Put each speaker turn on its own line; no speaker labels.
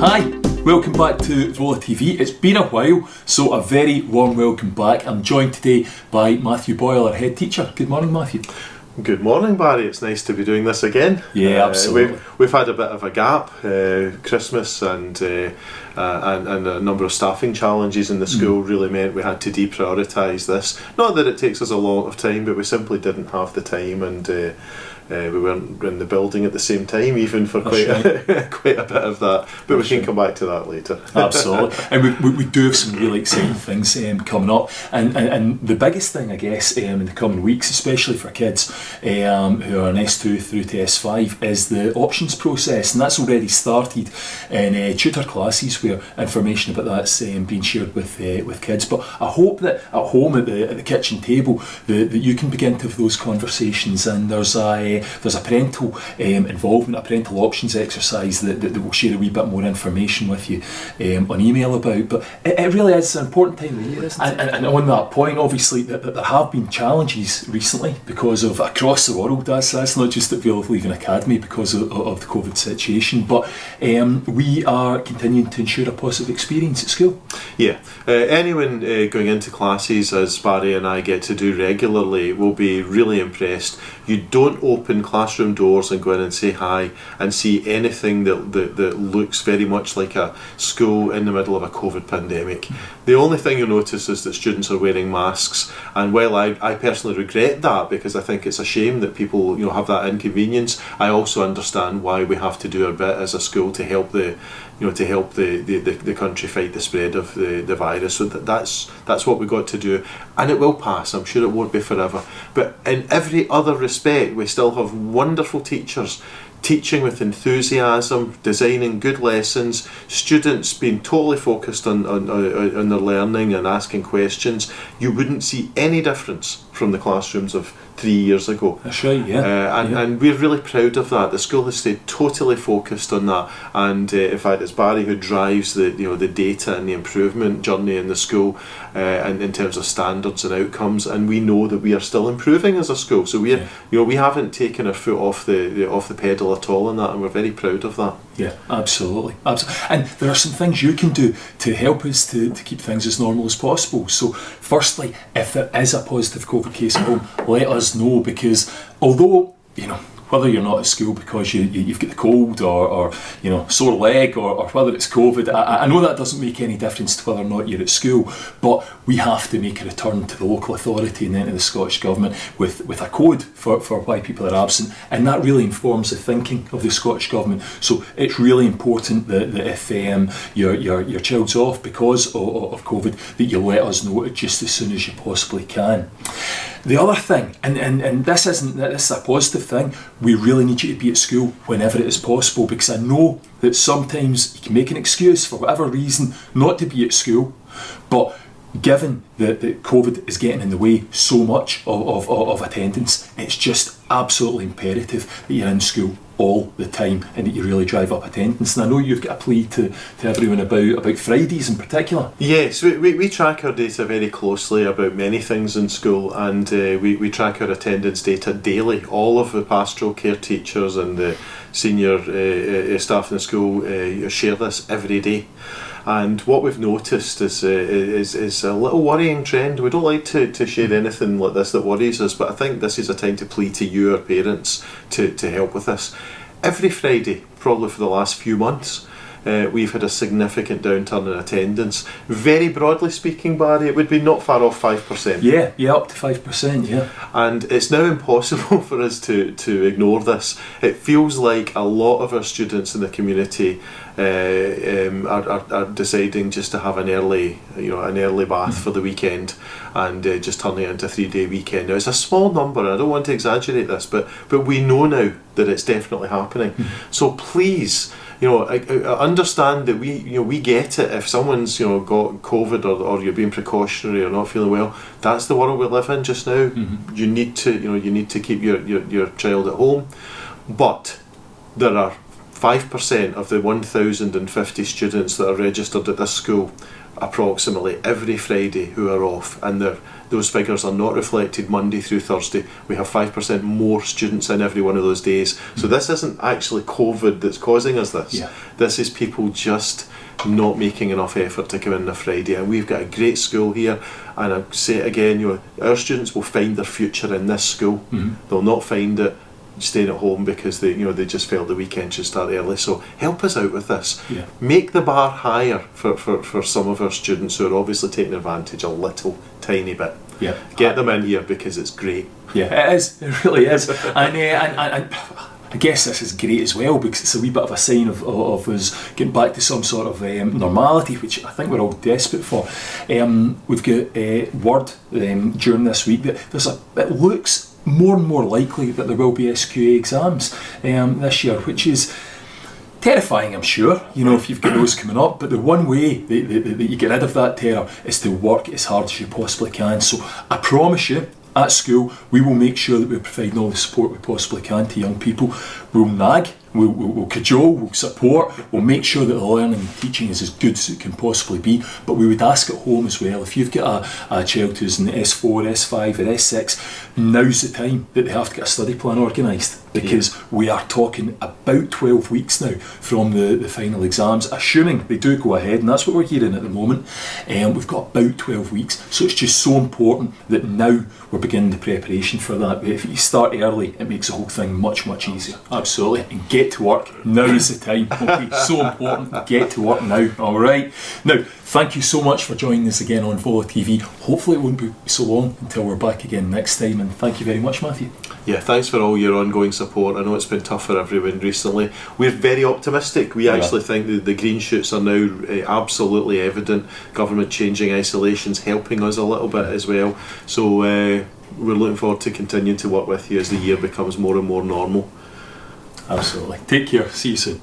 Hi, welcome back to Vola Tv. It's been a while, so a very warm welcome back. I'm joined today by Matthew Boyle, our head teacher. Good morning, Matthew.
Good morning, Barry. It's nice to be doing this again.
Yeah, absolutely.
We've had a bit of a gap, Christmas and a number of staffing challenges in the school really meant we had to deprioritise this. Not that it takes us a lot of time, but we simply didn't have the time, and we weren't in the building at the same time, even for quite a bit of that. But we can come back to that later.
Absolutely. And we do have some really exciting things coming up. And the biggest thing, I guess, in the coming weeks, especially for kids who are in S2 through to S5, is the options process. And that's already started in tutor classes where information about that's being shared with kids. But I hope that at home at the kitchen table that you can begin to have those conversations, and there's a parental involvement, a parental options exercise that will share a wee bit more information with you on email about. But it really is an important time of the year, isn't it? And on that point, obviously, that there have been challenges recently because of across the world. That's not just at Vale of Leven Academy because of the COVID situation, but we are continuing to ensure a positive experience at school.
Yeah, anyone going into classes, as Barry and I get to do regularly, will be really impressed. You don't open classroom doors and go in and say hi and see anything that looks very much like a school in the middle of a COVID pandemic. The only thing you'll notice is that students are wearing masks, and while I personally regret that because I think it's a shame that people have that inconvenience, I also understand why we have to do our bit as a school to help the country fight the spread of the virus. So that's what we've got to do, and it will pass. I'm sure it won't be forever, but in every other respect we still have wonderful teachers teaching with enthusiasm, designing good lessons, students being totally focused on their learning and asking questions. You wouldn't see any difference from the classrooms of 3 years ago.
That's right, yeah.
And we're really proud of that. The school has stayed totally focused on that, and in fact it's Barry who drives the data and the improvement journey in the school, and in terms of standards and outcomes, and we know that we are still improving as a school. So we haven't taken our foot off the pedal at all in that, and we're very proud of that.
Yeah, absolutely. And there are some things you can do to help us to keep things as normal as possible. So firstly, if there is a positive COVID case at home, let us know, because although whether you're not at school because you've got the cold or sore leg or whether it's COVID, I know that doesn't make any difference to whether or not you're at school, but we have to make a return to the local authority and then to the Scottish Government with a code for why people are absent, and that really informs the thinking of the Scottish Government. So it's really important that if your child's off because of COVID, that you let us know it just as soon as you possibly can. The other thing, and this is a positive thing, we really need you to be at school whenever it is possible, because I know that sometimes you can make an excuse for whatever reason not to be at school, but given that COVID is getting in the way so much of attendance, it's just absolutely imperative that you're in school all the time and that you really drive up attendance. And I know you've got a plea to everyone about Fridays in particular.
Yes, we track our data very closely about many things in school, and we track our attendance data daily. All of the pastoral care teachers and the senior staff in the school share this every day. And what we've noticed is a little worrying trend. We don't like to share anything like this that worries us, but I think this is a time to plea to you, our parents, to help with this. Every Friday, probably for the last few months, we've had a significant downturn in attendance. Very broadly speaking, Barry, it would be not far off 5%.
Yeah, up to 5%, yeah.
And it's now impossible for us to ignore this. It feels like a lot of our students in the community are deciding just to have an early bath for the weekend and just turning it into a 3-day weekend. Now it's a small number, and I don't want to exaggerate this, but we know now that it's definitely happening. So please, understand that we get it. If someone's got COVID or you're being precautionary or not feeling well, that's the world we live in just now. You need to keep your child at home, but there are 5% of the 1,050 students that are registered at this school, approximately every Friday, who are off, and those figures are not reflected Monday through Thursday. We have 5% more students in every one of those days. So this isn't actually COVID that's causing us this.
Yeah.
This is people just not making enough effort to come in on a Friday. And we've got a great school here, and I'll say it again, our students will find their future in this school. They'll not find it staying at home because they just felt the weekend should start early. So help us out with this.
Yeah.
Make the bar higher for some of our students who are obviously taking advantage a little tiny bit.
Yeah.
Get them in here because it's great.
Yeah, it is. It really is. And I guess this is great as well, because it's a wee bit of a sign of us getting back to some sort of normality, which I think we're all desperate for. We've got word during this week that it looks more and more likely that there will be SQA exams this year, which is terrifying, I'm sure, if you've got those coming up. But the one way that you get rid of that terror is to work as hard as you possibly can. So I promise you, at school, we will make sure that we're providing all the support we possibly can to young people. We'll nag, we'll cajole, we'll support, we'll make sure that the learning and teaching is as good as it can possibly be. But we would ask at home as well, if you've got a child who's in S4, S5 or S6, now's the time that they have to get a study plan organised, because we are talking about 12 weeks now from the final exams, assuming they do go ahead, and that's what we're hearing at the moment. We've got about 12 weeks, so it's just so important that now we're beginning the preparation for that. If you start early, it makes the whole thing much, much easier. Absolutely. And get to work. Now is the time. Okay, so important. Get to work now. All right. Now, thank you so much for joining us again on Vola TV. Hopefully it won't be so long until we're back again next time, and thank you very much, Matthew.
Yeah, thanks for all your ongoing support. I know it's been tough for everyone recently. We're very optimistic. We actually think that the green shoots are now absolutely evident. Government changing isolation's helping us a little bit as well. So we're looking forward to continuing to work with you as the year becomes more and more normal.
Absolutely. Take care. See you soon.